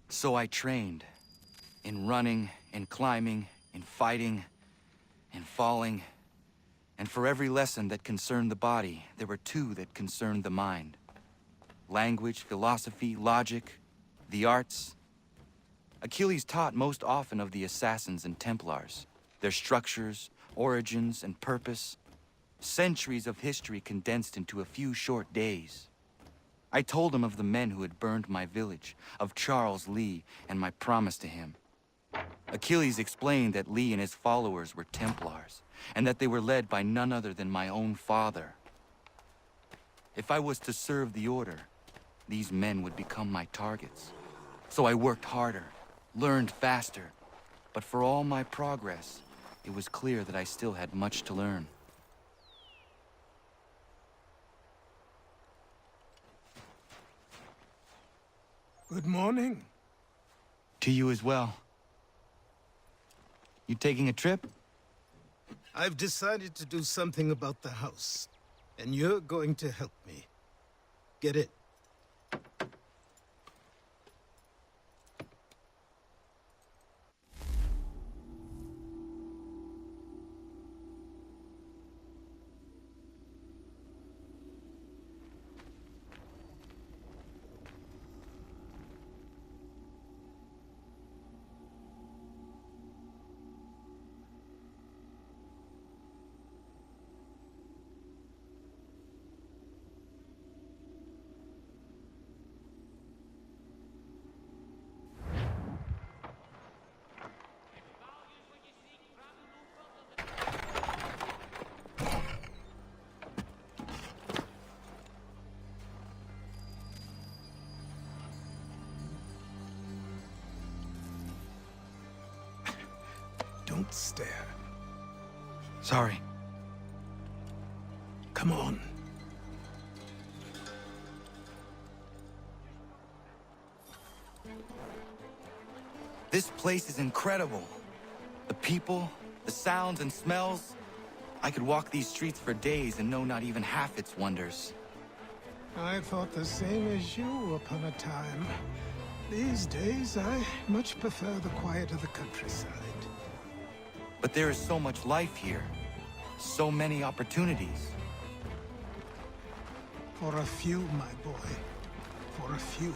So I trained. In running, in climbing, in fighting, in falling. And for every lesson that concerned the body, there were two that concerned the mind. Language, philosophy, logic, the arts. Achilles taught most often of the assassins and Templars, their structures, origins, and purpose. Centuries of history condensed into a few short days. I told him of the men who had burned my village, of Charles Lee, and my promise to him. Achilles explained that Lee and his followers were Templars, and that they were led by none other than my own father. If I was to serve the order, these men would become my targets. So I worked harder, learned faster, but for all my progress, it was clear that I still had much to learn. Good morning. To you as well. You taking a trip? I've decided to do something about the house, and you're going to help me. Get it? Don't stare. Sorry. Come on. This place is incredible. The people, the sounds and smells. I could walk these streets for days and know not even half its wonders. I thought the same as you upon a time. These days, I much prefer the quiet of the countryside. But there is so much life here. So many opportunities. For a few, my boy. For a few.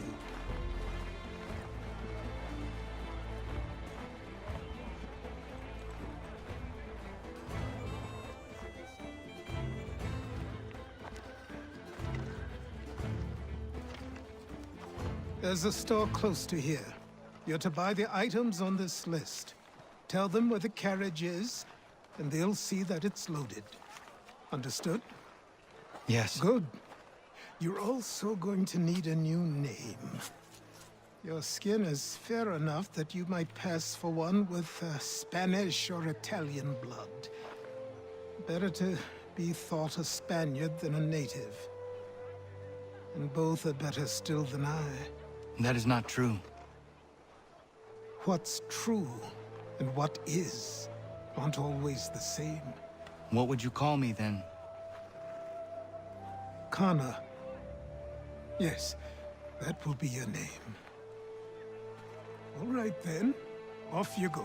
There's a store close to here. You're to buy the items on this list. Tell them where the carriage is, and they'll see that it's loaded. Understood? Yes. Good. You're also going to need a new name. Your skin is fair enough that you might pass for one with Spanish or Italian blood. Better to be thought a Spaniard than a native. And both are better still than I. That is not true. What's true and what is aren't always the same. What would you call me then? Kana. Yes, that will be your name. All right then, off you go.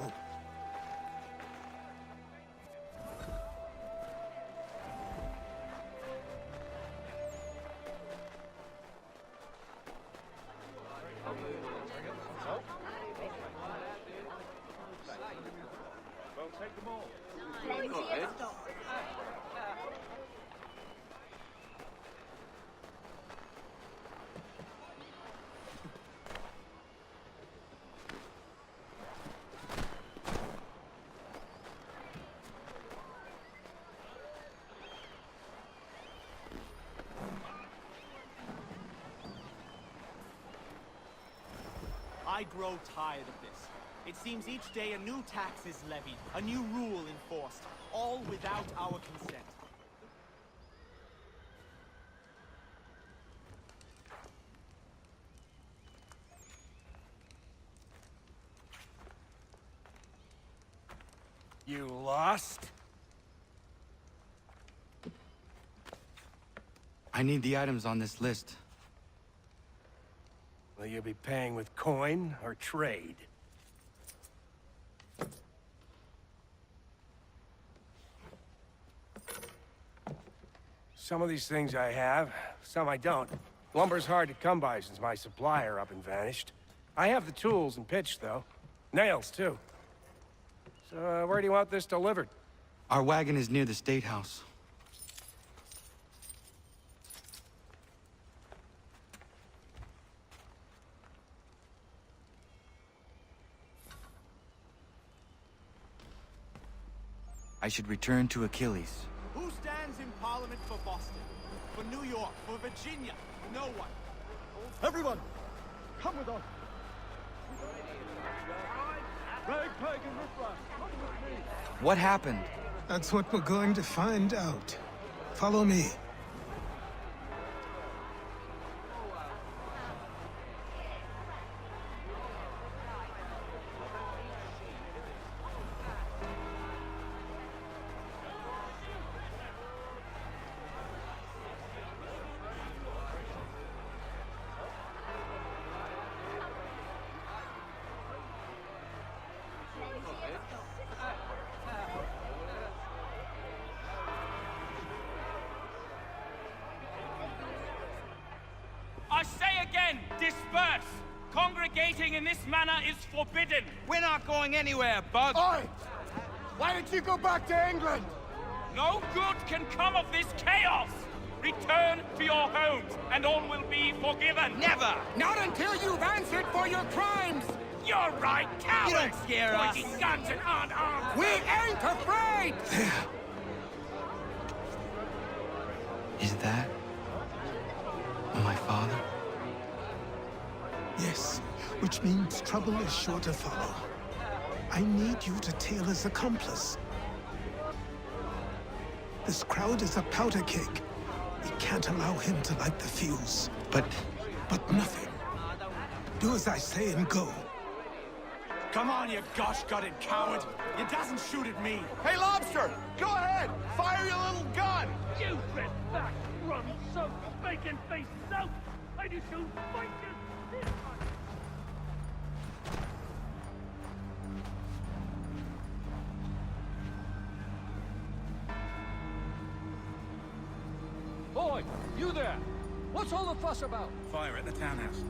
I grow tired of this. It seems each day a new tax is levied, a new rule enforced, all without our consent. You lost? I need the items on this list. Will you be paying with coin or trade? Some of these things I have, some I don't. Lumber's hard to come by since my supplier up and vanished. I have the tools and pitch, though. Nails, too. So, where do you want this delivered? Our wagon is near the State House. I should return to Achilles. Who stands in Parliament for Boston? For New York? For Virginia? No one. Everyone, come with us. Ragtag and riffraff, come with me. What happened? That's what we're going to find out. Follow me. I say again, disperse! Congregating in this manner is forbidden! We're not going anywhere, Bug! Oi! Why did you go back to England? No good can come of this chaos! Return to your homes, and all will be forgiven! Never! Not until you've answered for your crimes! You're right, cowards! You don't scare us. Pointing guns and unarmed! We ain't afraid! There. Is that my father? Yes, which means trouble is sure to follow. I need you to tail his accomplice. This crowd is a powder keg. We can't allow him to light the fuse. But But nothing. Do as I say and go. Come on, you gosh-gutted coward! You doesn't shoot at me! Hey, Lobster! Go ahead! Fire your little gun! You red back, rum so bacon face out! I just soon fight you! Boy, you there! What's all the fuss about? Fire at the townhouse.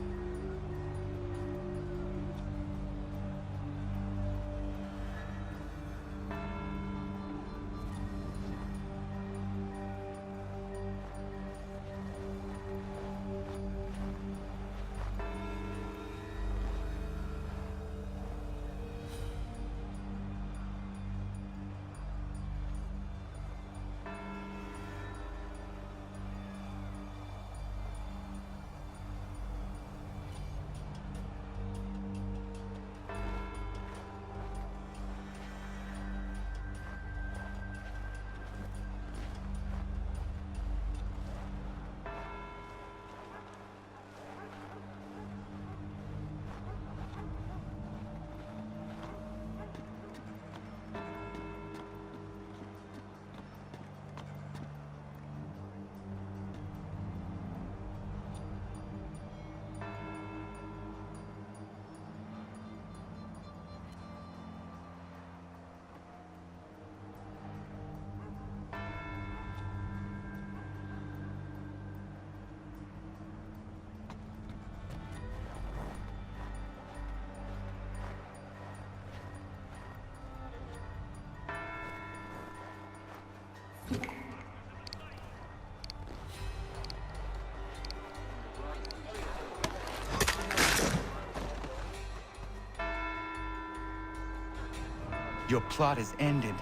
your plot is ended.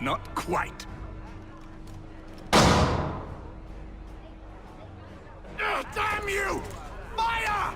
Not quite. Damn you! Fire!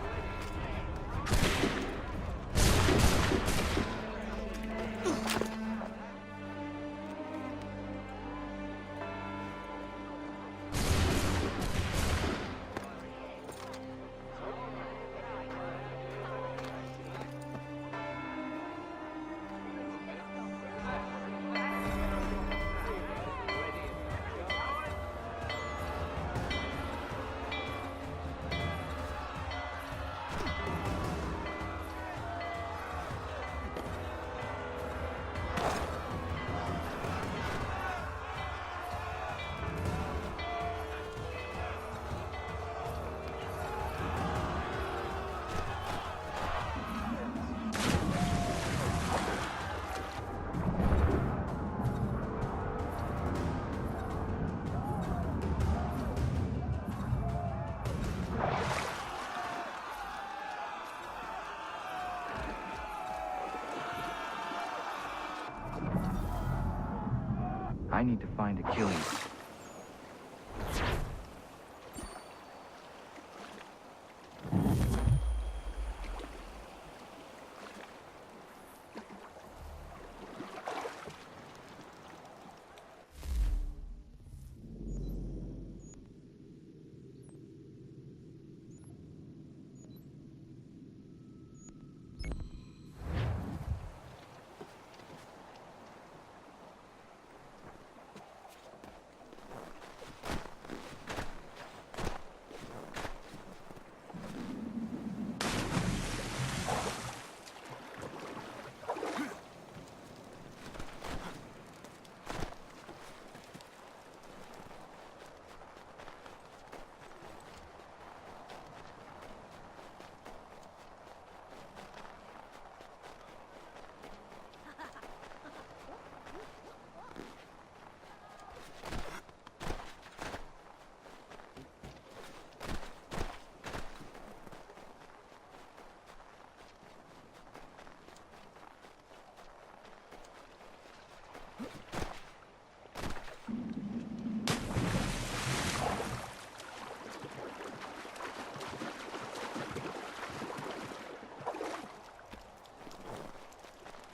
I need to find Achilles.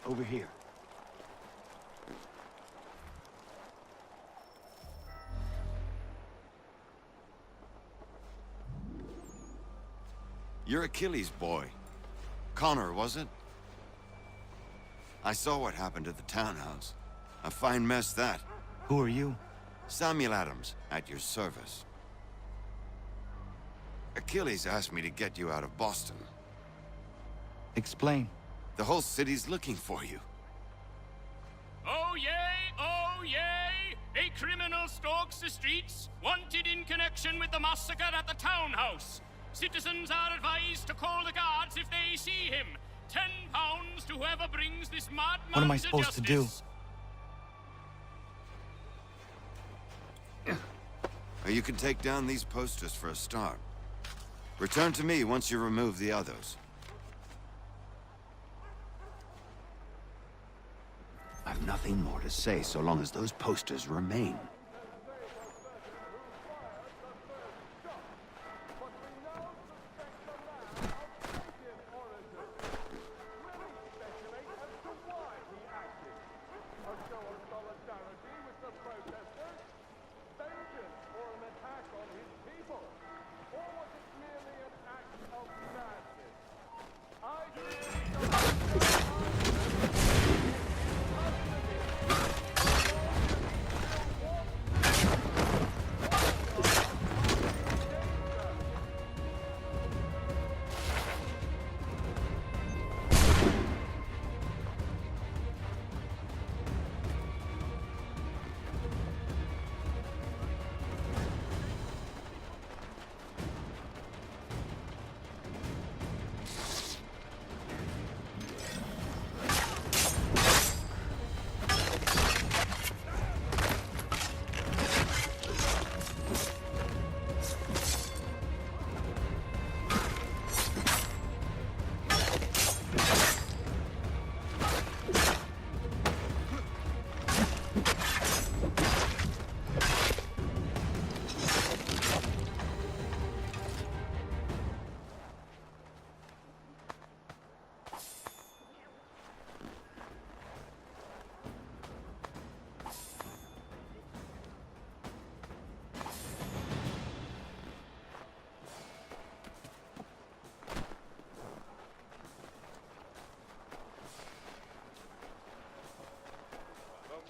Over here. You're Achilles' boy. Connor, was it? I saw what happened at the townhouse. A fine mess, that. Who are you? Samuel Adams, at your service. Achilles asked me to get you out of Boston. Explain. The whole city's looking for you. Oh yay, oh yay! A criminal stalks the streets, wanted in connection with the massacre at the townhouse. Citizens are advised to call the guards if they see him. £10 to whoever brings this madman What am I supposed to do? You can take down these posters for a start. Return to me once you remove the others. I've nothing more to say so long as those posters remain.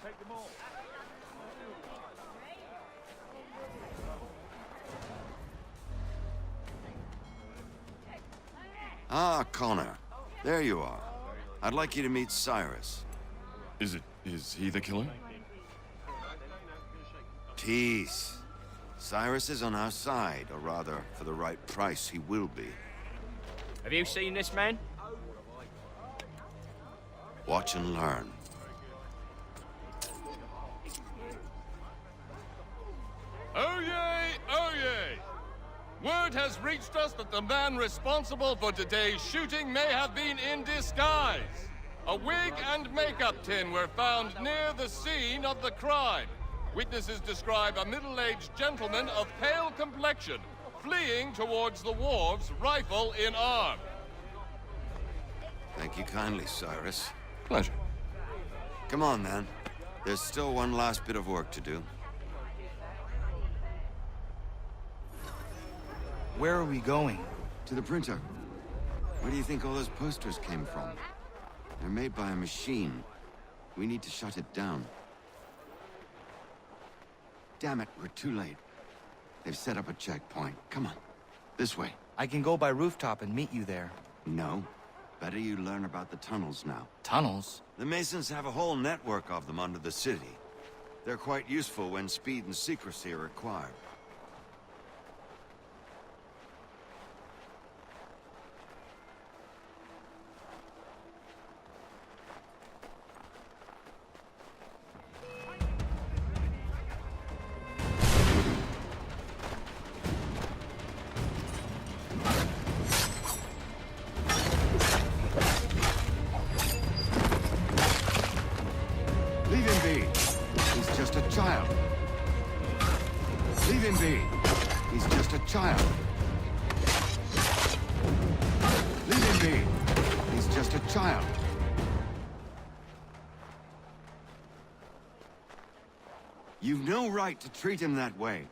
Take them all. Ah, Connor. There you are. I'd like you to meet Cyrus. Is he the killer? Tease. Cyrus is on our side, or rather, for the right price, he will be. Have you seen this man? Watch and learn. Oh yay! Oh yay! Word has reached us that the man responsible for today's shooting may have been in disguise. A wig and makeup tin were found near the scene of the crime. Witnesses describe a middle-aged gentleman of pale complexion fleeing towards the wharves, rifle in arm. Thank you kindly, Cyrus. Pleasure. Come on, then. There's still one last bit of work to do. Where are we going? To the printer. Where do you think all those posters came from? They're made by a machine. We need to shut it down. Damn it, we're too late. They've set up a checkpoint. Come on. This way. I can go by rooftop and meet you there. No. Better you learn about the tunnels now. Tunnels? The Masons have a whole network of them under the city. They're quite useful when speed and secrecy are required. Leave him be. He's just a child. Leave him be. He's just a child. Leave him be. He's just a child. You've no right to treat him that way.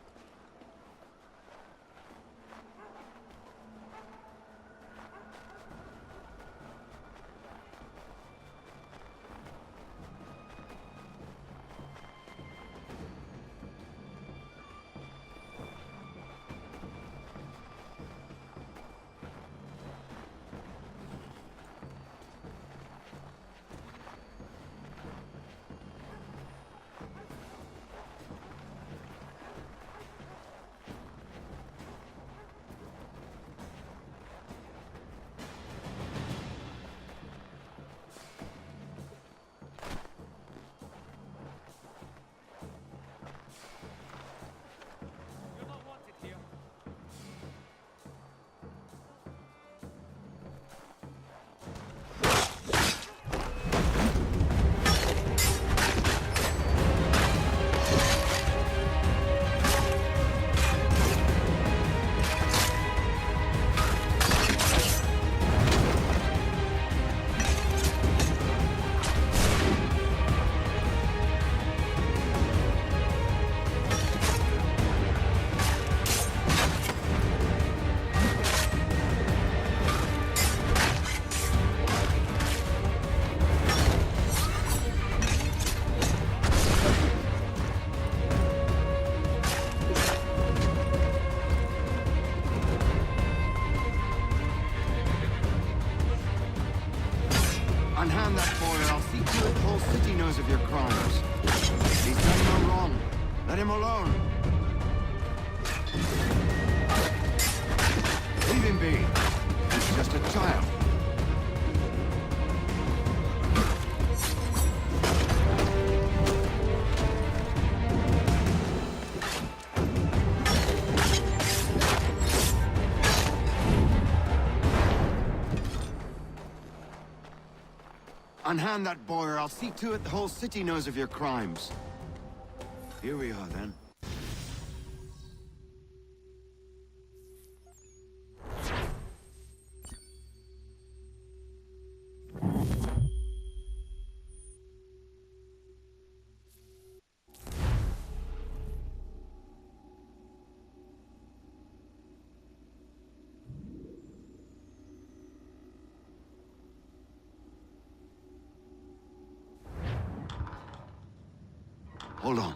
Unhand that boy or I'll see to it the whole city knows of your crimes. He's done no wrong. Let him alone. Leave him be. He's just a child. Unhand that boy or I'll see to it the whole city knows of your crimes. Here we are, then. Hold on.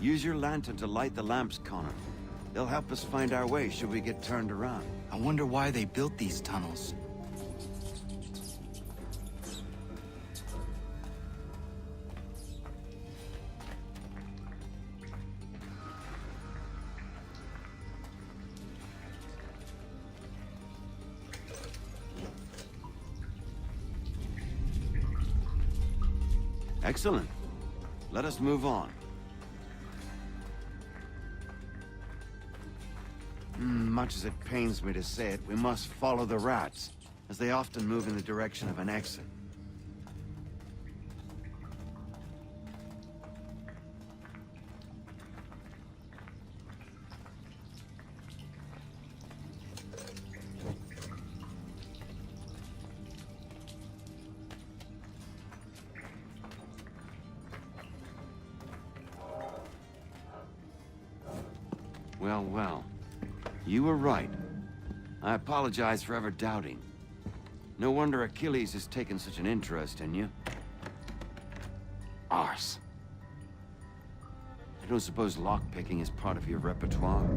Use your lantern to light the lamps, Connor. They'll help us find our way should we get turned around. I wonder why they built these tunnels. Excellent. Let us move on. Much as it pains me to say it, we must follow the rats, as they often move in the direction of an exit. Well, well. You were right. I apologize for ever doubting. No wonder Achilles has taken such an interest in you. Arse. I don't suppose lockpicking is part of your repertoire?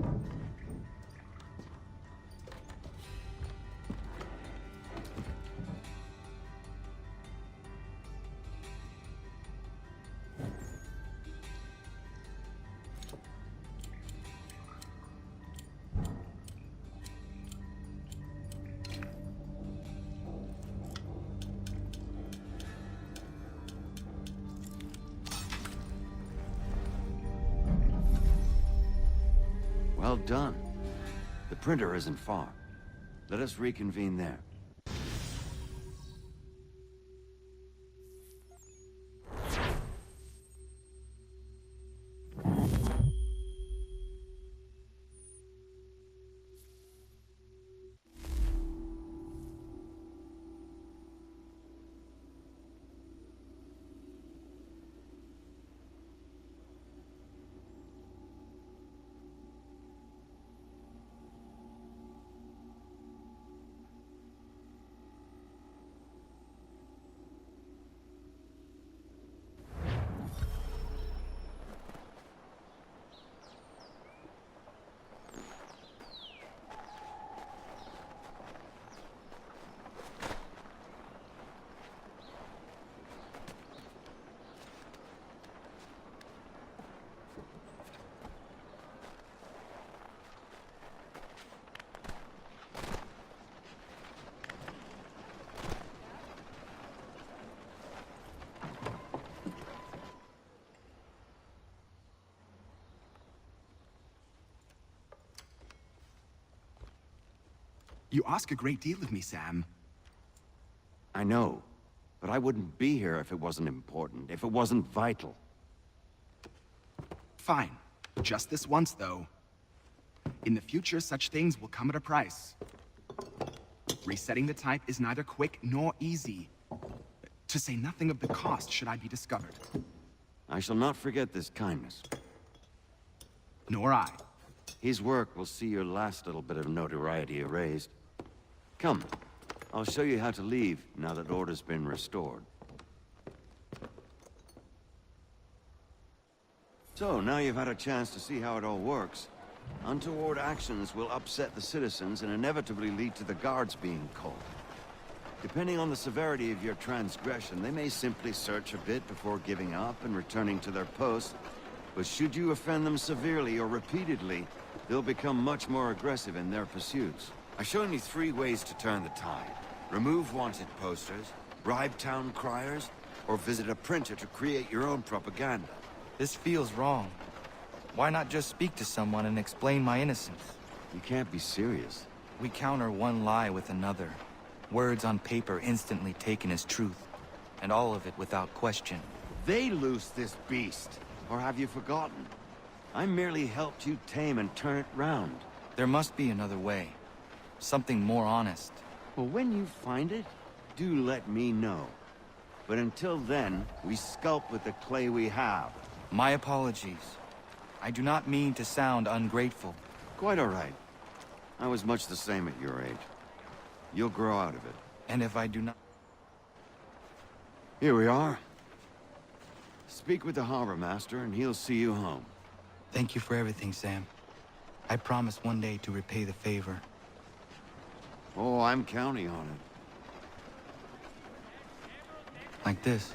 Well done. The printer isn't far. Let us reconvene there. You ask a great deal of me, Sam. I know, but I wouldn't be here if it wasn't important, if it wasn't vital. Fine. Just this once, though. In the future, such things will come at a price. Resetting the type is neither quick nor easy. To say nothing of the cost should I be discovered. I shall not forget this kindness. Nor I. His work will see your last little bit of notoriety erased. Come, I'll show you how to leave now that order's been restored. So, now you've had a chance to see how it all works. Untoward actions will upset the citizens and inevitably lead to the guards being called. Depending on the severity of your transgression, they may simply search a bit before giving up and returning to their posts. But should you offend them severely or repeatedly, they'll become much more aggressive in their pursuits. I've shown you 3 ways to turn the tide. Remove wanted posters, bribe town criers, or visit a printer to create your own propaganda. This feels wrong. Why not just speak to someone and explain my innocence? You can't be serious. We counter one lie with another. Words on paper instantly taken as truth. And all of it without question. They loose this beast. Or have you forgotten? I merely helped you tame and turn it round. There must be another way. Something more honest. Well, when you find it, do let me know. But until then, we sculpt with the clay we have. My apologies. I do not mean to sound ungrateful. Quite all right. I was much the same at your age. You'll grow out of it. And if I do not... Here we are. Speak with the harbor master, and he'll see you home. Thank you for everything, Sam. I promise one day to repay the favor. Oh, I'm counting on it. Like this.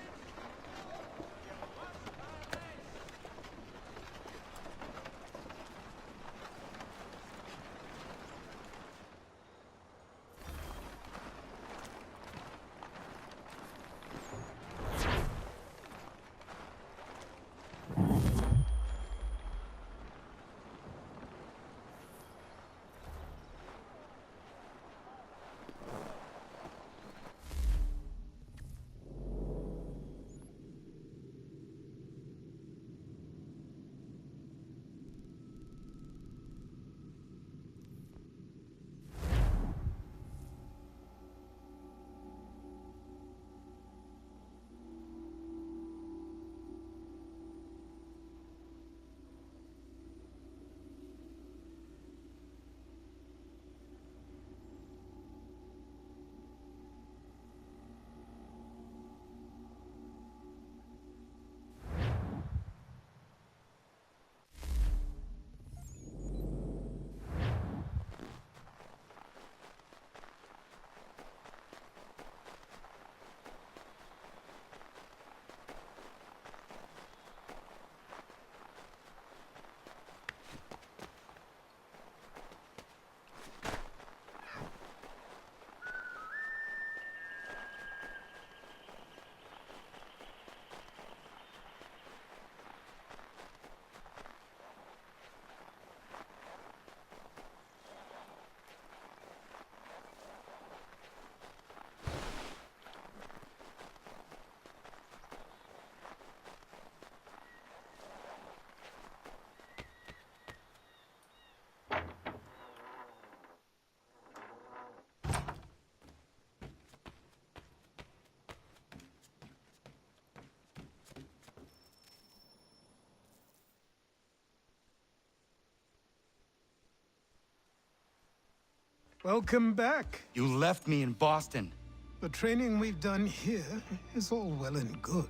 Welcome back. You left me in Boston. The training we've done here is all well and good,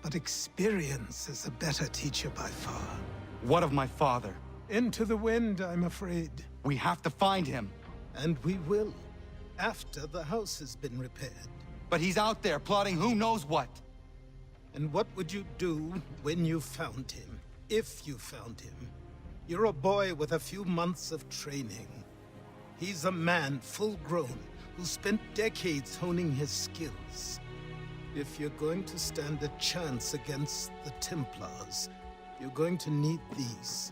but experience is a better teacher by far. What of my father? Into the wind, I'm afraid. We have to find him. And we will, after the house has been repaired. But he's out there plotting who knows what. And what would you do when you found him? If you found him? You're a boy with a few months of training. He's a man, full-grown, who spent decades honing his skills. If you're going to stand a chance against the Templars, you're going to need these.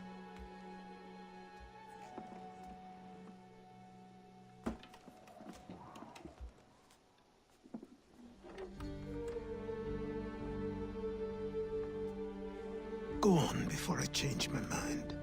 Go on before I change my mind.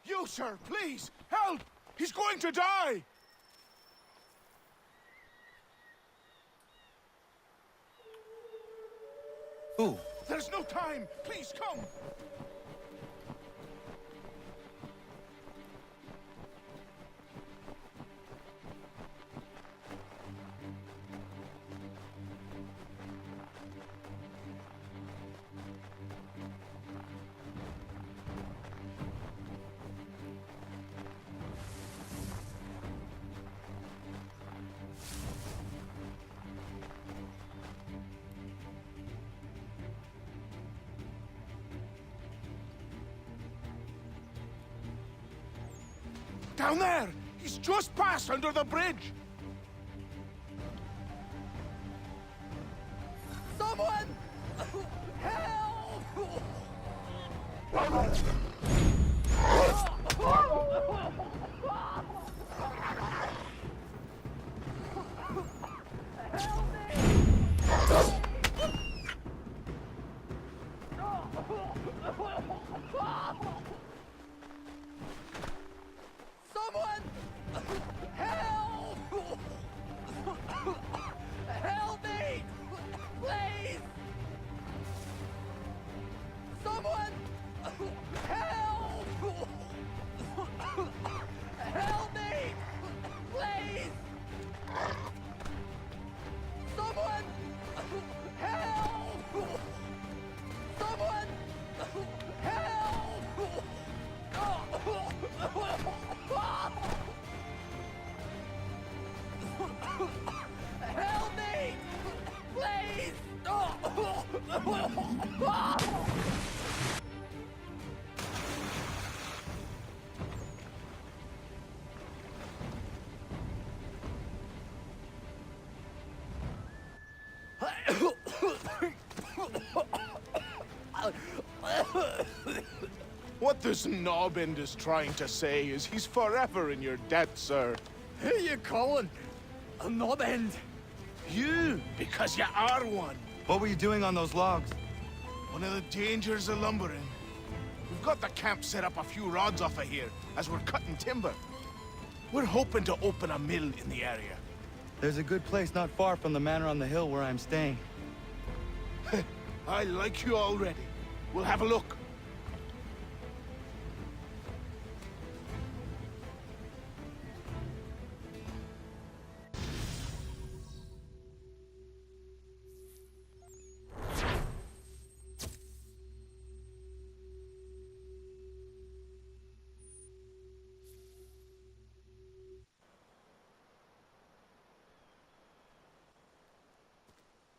You, sir, please, help! He's going to die! Who? There's no time! Please, come! Down there! He's just passed under the bridge! Someone! Help! Someone! Help! Help me! Please! Someone! Help! Help me! Please! Someone! Help! Someone! Help me! Please! What this knobbend is trying to say is he's forever in your debt, sir. Who you calling? A knob end? You, because you are one. What were you doing on those logs? One of the dangers of lumbering. We've got the camp set up a few rods off of here, as we're cutting timber. We're hoping to open a mill in the area. There's a good place not far from the manor on the hill where I'm staying. I like you already. We'll have a look.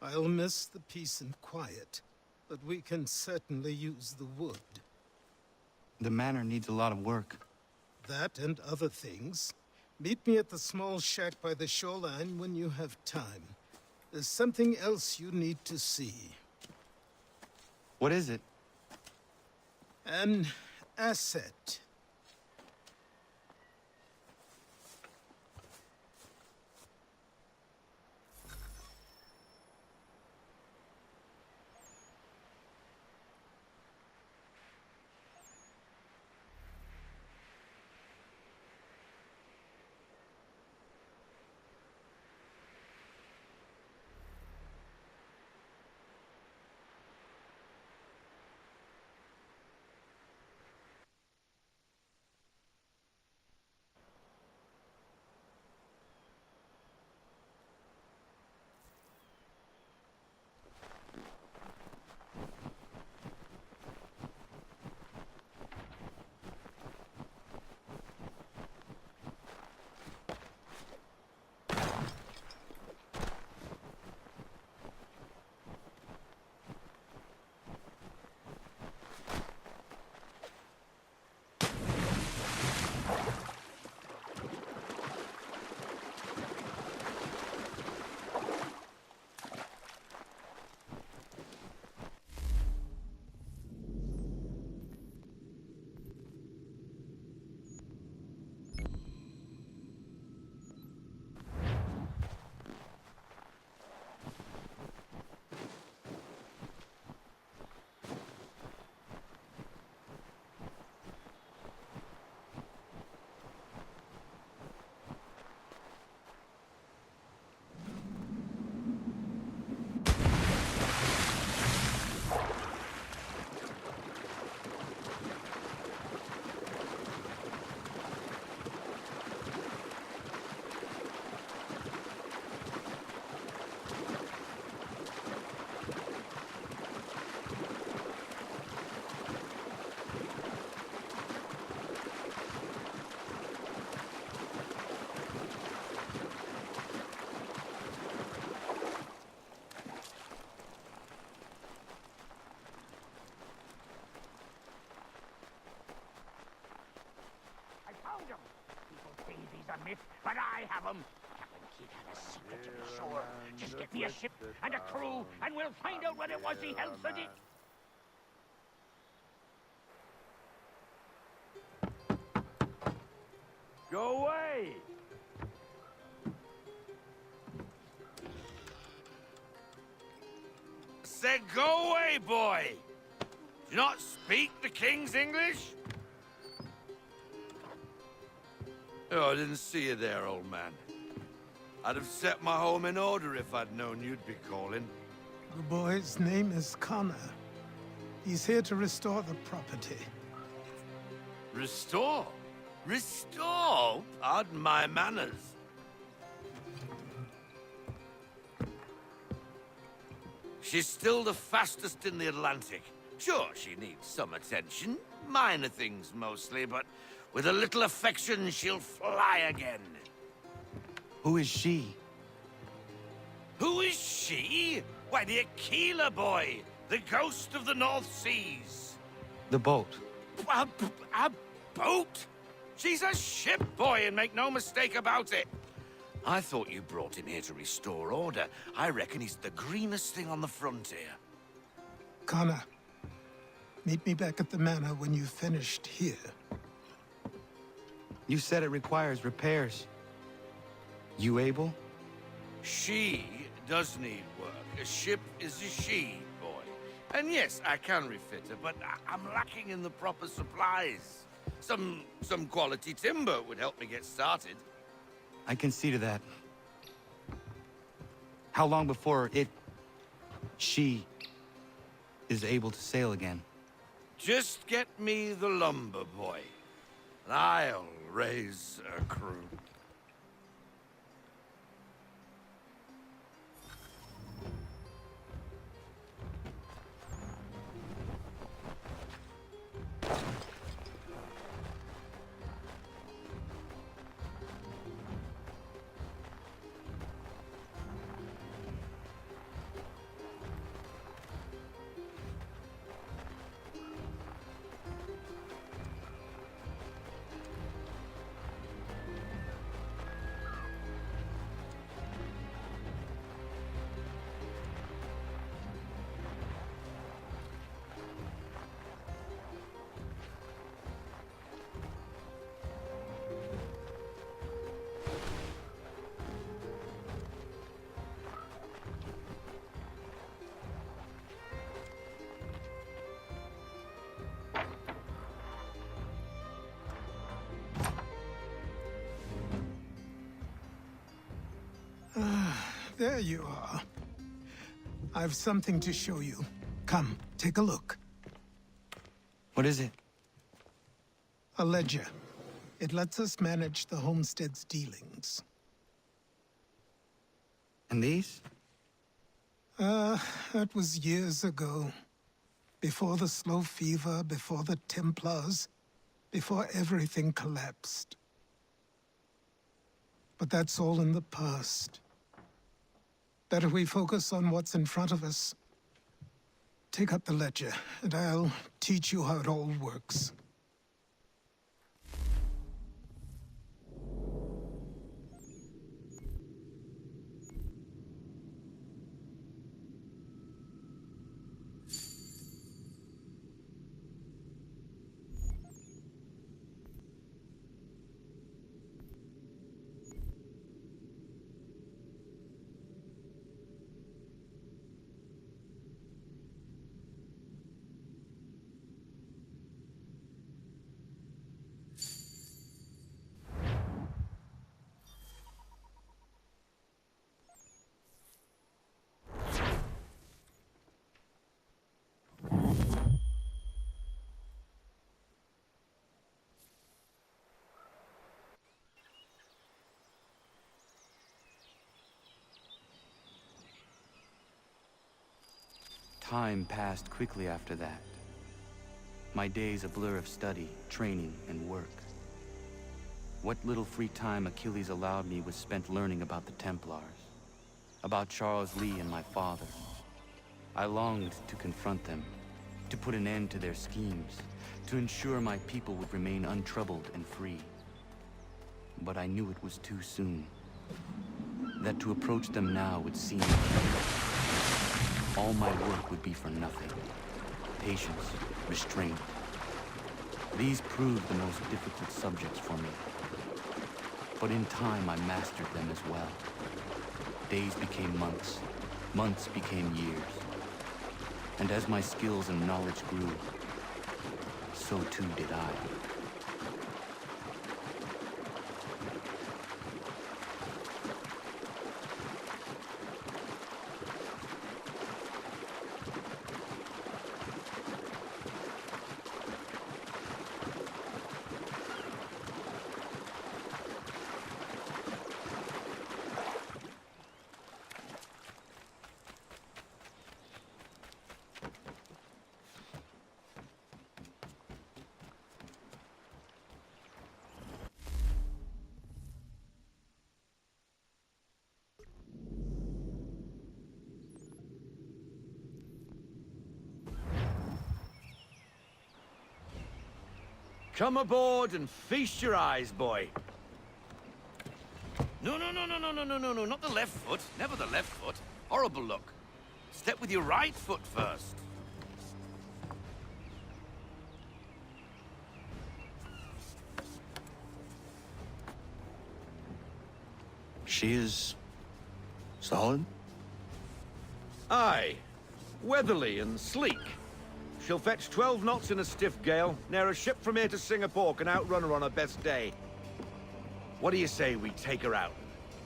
I'll miss the peace and quiet, but we can certainly use the wood. The manor needs a lot of work. That and other things. Meet me at the small shack by the shoreline when you have time. There's something else you need to see. What is it? An asset. myth, but I have them. Captain Kidd had a secret to be sure. Just get me a ship and a crew, and we'll find out what it was he held for it. Go away! Said go away, boy! Do you not speak the King's English? Oh, I didn't see you there, old man. I'd have set my home in order if I'd known you'd be calling. The boy's name is Connor. He's here to restore the property. Restore? Restore? Pardon my manners. She's still the fastest in the Atlantic. Sure, she needs some attention. Minor things mostly, but with a little affection, she'll fly again. Who is she? Who is she? Why, the Aquila boy, the ghost of the North Seas. The boat. A boat? She's a ship, boy, and make no mistake about it. I thought you brought him here to restore order. I reckon he's the greenest thing on the frontier. Connor, meet me back at the manor when you've finished here. You said it requires repairs. You able? She does need work. A ship is a she, boy. And yes, I can refit her, but I'm lacking in the proper supplies. Some quality timber would help me get started. I can see to that. How long before she is able to sail again? Just get me the lumber, boy, and I'll raise a crew. There you are. I've something to show you. Come, take a look. What is it? A ledger. It lets us manage the homestead's dealings. And these? That was years ago. Before the slow fever, before the Templars, before everything collapsed. But that's all in the past. Better we focus on what's in front of us. Take up the ledger, and I'll teach you how it all works. Time passed quickly after that. My days a blur of study, training, and work. What little free time Achilles allowed me was spent learning about the Templars, about Charles Lee and my father. I longed to confront them, to put an end to their schemes, to ensure my people would remain untroubled and free. but I knew it was too soon. That to approach them now would seem... all my work would be for nothing. Patience, restraint. These proved the most difficult subjects for me. But in time, I mastered them as well. Days became months. Months became years. And as my skills and knowledge grew, so too did I. Come aboard and feast your eyes, boy. No, not the left foot. Never the left foot. Horrible look. Step with your right foot first. She is... solid? Aye. Weatherly and sleek. She'll fetch 12 knots in a stiff gale. Ne'er a ship from here to Singapore can outrun her on her best day. What do you say we take her out?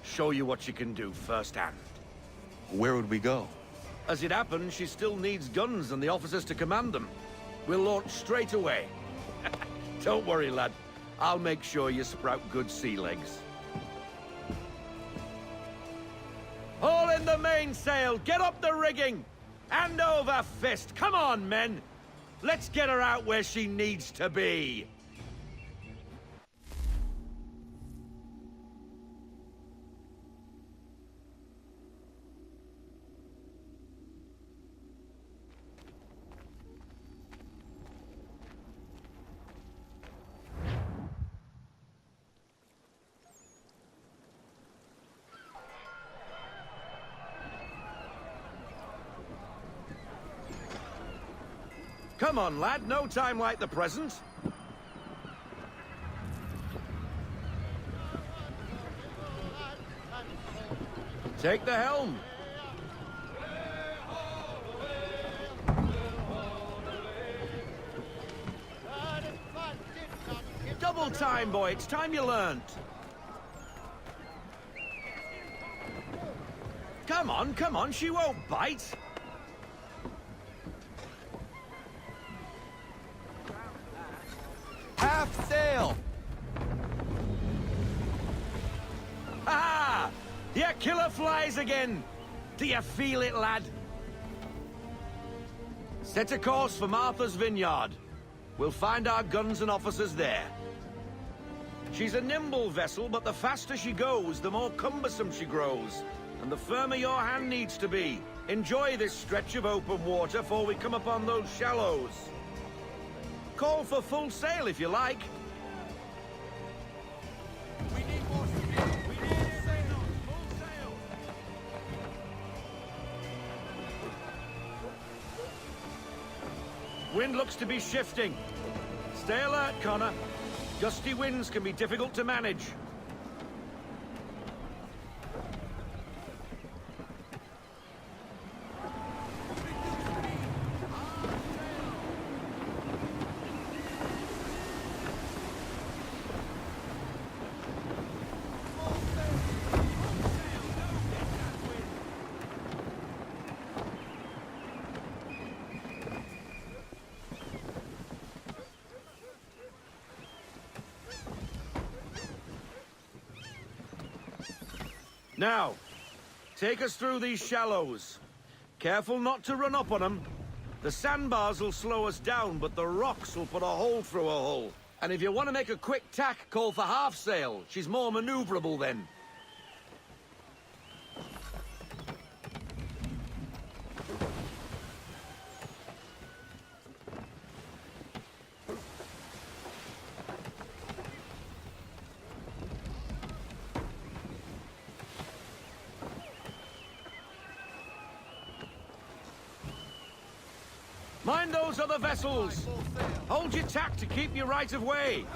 Show you what she can do firsthand. Where would we go? As it happens, she still needs guns and the officers to command them. We'll launch straight away. Don't worry, lad. I'll make sure you sprout good sea legs. Haul in the mainsail! Get up the rigging! Hand over fist! Come on, men! Let's get her out where she needs to be! Come on, lad. No time like the present. Take the helm. Double time, boy. It's time you learned. Come on. She won't bite. Half sail! Ha! Your killer flies again! Do you feel it, lad? Set a course for Martha's Vineyard. We'll find our guns and officers there. She's a nimble vessel, but the faster she goes, the more cumbersome she grows. And the firmer your hand needs to be. Enjoy this stretch of open water before we come upon those shallows. Call for full sail if you like. We need more speed. We need sail. Full sail. Wind looks to be shifting. Stay alert, Connor. Gusty winds can be difficult to manage. Now, take us through these shallows. Careful not to run up on them. The sandbars will slow us down, but the rocks will put a hole through a hull. And if you want to make a quick tack, call for half sail. She's more maneuverable then. Mind those other vessels! Hold your tack to keep your right of way!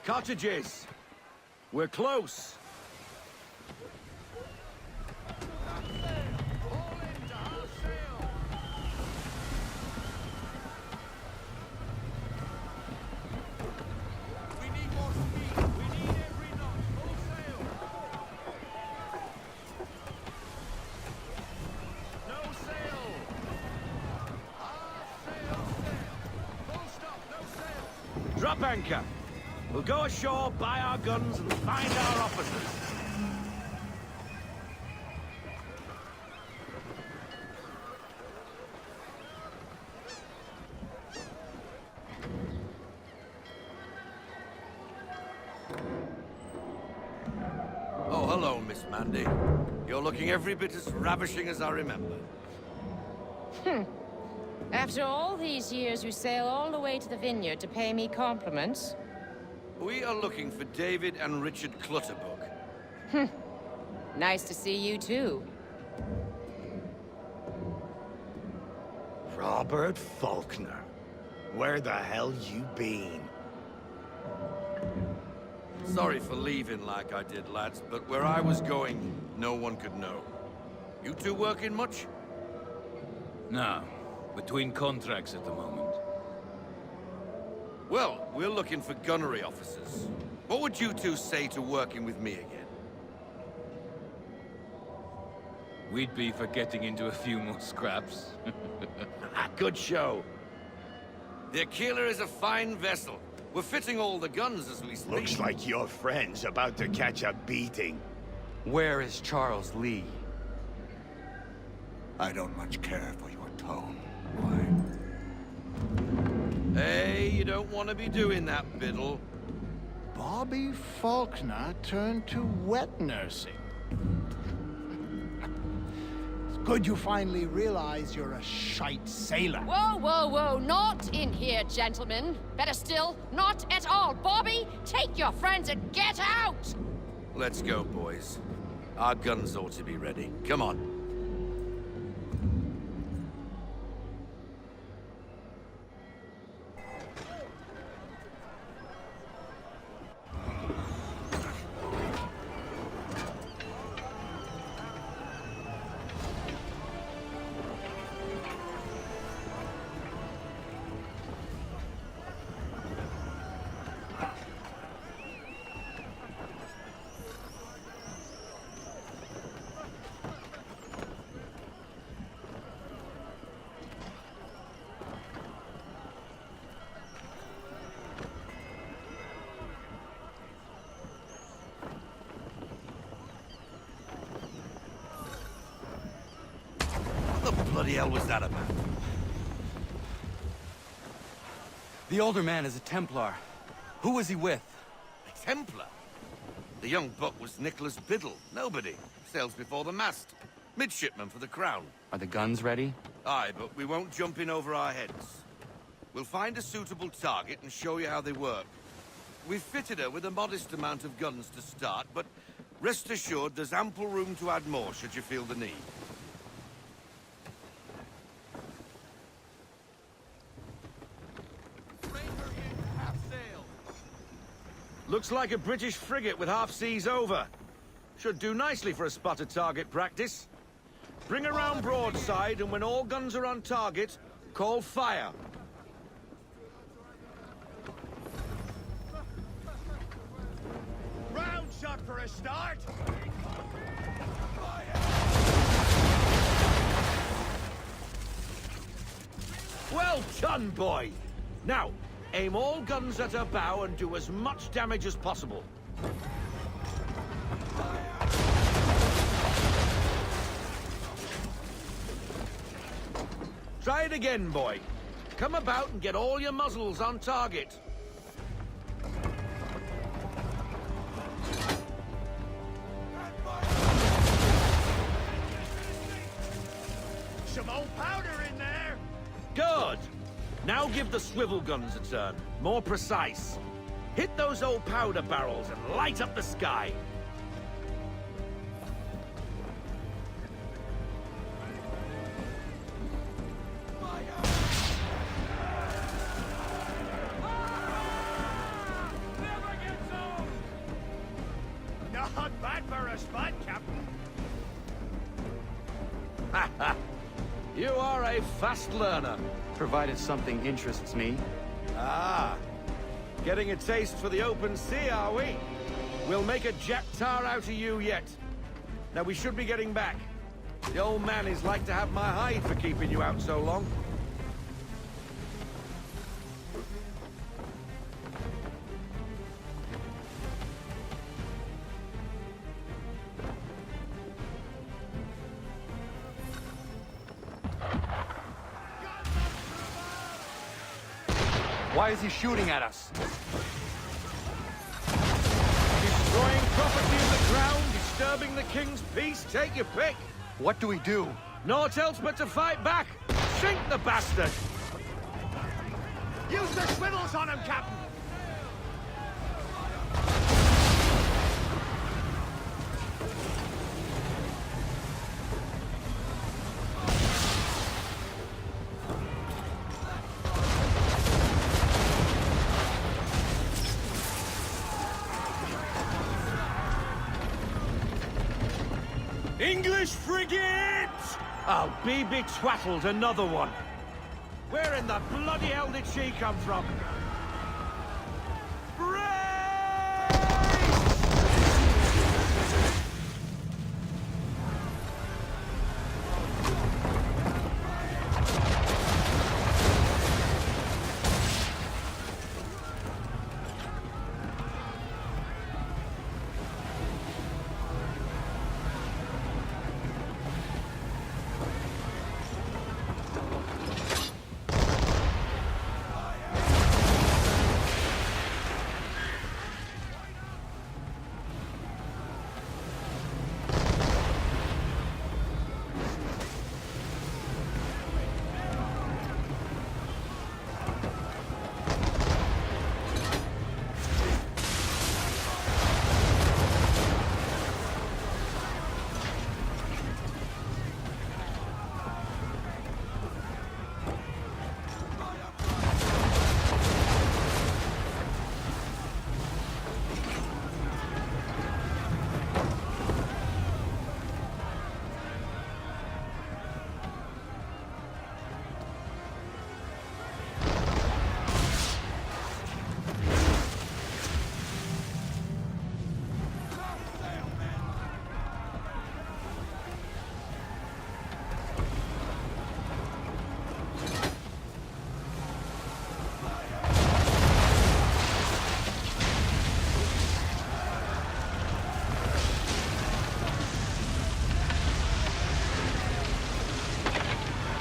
Cottages! We're close! Drop anchor! We'll go ashore, buy our guns, and find our officers. Oh, hello, Miss Mandy. You're looking every bit as ravishing as I remember. After all these years, you sail all the way to the vineyard to pay me compliments? We are looking for David and Richard Clutterbuck. Nice to see you, too. Robert Faulkner. Where the hell you been? Sorry for leaving like I did, lads, but where I was going, no one could know. You two working much? No. Between contracts at the moment. Well, we're looking for gunnery officers. What would you two say to working with me again? We'd be for getting into a few more scraps. Good show. The Aquila is a fine vessel. We're fitting all the guns as we speak. Looks like your friend's about to catch a beating. Where is Charles Lee? I don't much care for your tone. Hey, you don't want to be doing that, Biddle. Bobby Faulkner turned to wet nursing. It's good you finally realize you're a shite sailor. Whoa, whoa, whoa, not in here, gentlemen. Better still, not at all. Bobby, take your friends and get out! Let's go, boys. Our guns ought to be ready. Come on. What the bloody hell was that about? The older man is a Templar. Who was he with? A Templar? The young buck was Nicholas Biddle. Nobody. Sails before the mast. Midshipman for the Crown. Are the guns ready? Aye, but we won't jump in over our heads. We'll find a suitable target and show you how they work. We've fitted her with a modest amount of guns to start, but rest assured there's ample room to add more should you feel the need. Looks like a British frigate with half seas over. Should do nicely for a spotted target practice. Bring around broadside, and when all guns are on target, call fire. Round shot for a start. Well done, boy! Now, aim all guns at her bow and do as much damage as possible. Try it again, boy. Come about and get all your muzzles on target. Some old powder in there. Good! Now give the swivel guns a turn. More precise. Hit those old powder barrels and light up the sky. Not bad for a spot, Captain. You are a fast learner. Provided something interests me. Ah, getting a taste for the open sea, are we? We'll make a jack tar out of you yet. Now we should be getting back. The old man is like to have my hide for keeping you out so long. Why is he shooting at us? Destroying property in the ground, disturbing the king's peace, take your pick. What do we do? Naught else but to fight back. Sink the bastard! Use the swivels on him, Captain. English frigate! I'll be betwattled, another one. Where in the bloody hell did she come from?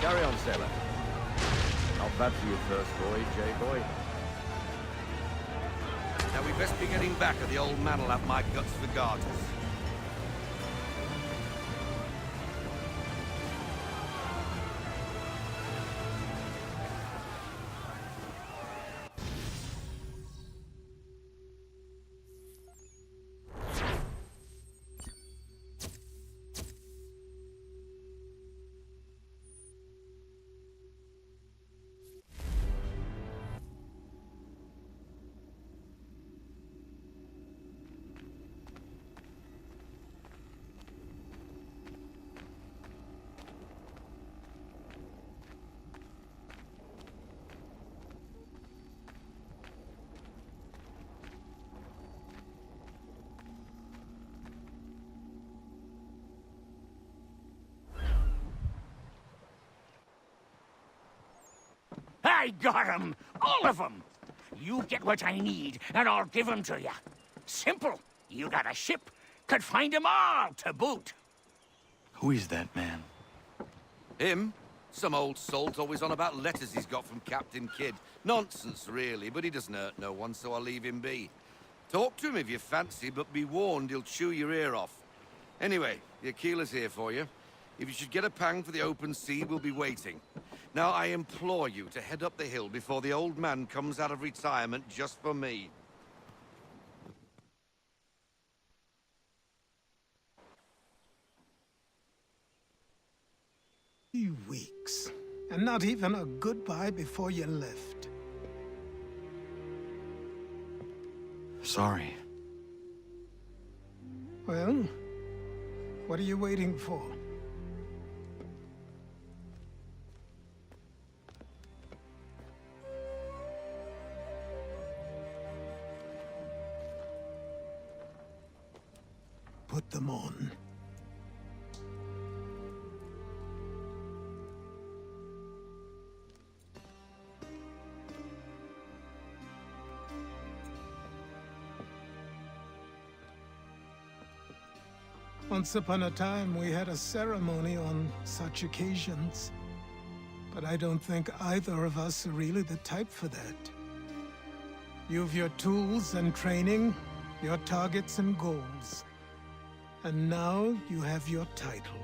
Carry on, sailor. Not bad for your first voyage, eh, boy? Now we best be getting back, or the old man will have my guts for garters. I got 'em! All of 'em! You get what I need, and I'll give 'em to you. Simple. You got a ship, could find 'em all to boot. Who is that man? Him? Some old salt always on about letters he's got from Captain Kidd. Nonsense, really, but he doesn't hurt no one, so I'll leave him be. Talk to him if you fancy, but be warned he'll chew your ear off. Anyway, the Aquila's here for you. If you should get a pang for the open sea, we'll be waiting. Now, I implore you to head up the hill before the old man comes out of retirement just for me. Weeks, and not even a goodbye before you left. Sorry. Well, what are you waiting for? Put them on. Once upon a time, we had a ceremony on such occasions. But I don't think either of us are really the type for that. You've your tools and training, your targets and goals. And now you have your title.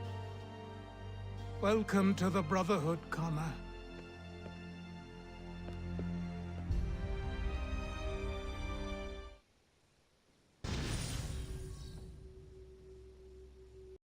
Welcome to the Brotherhood, Connor.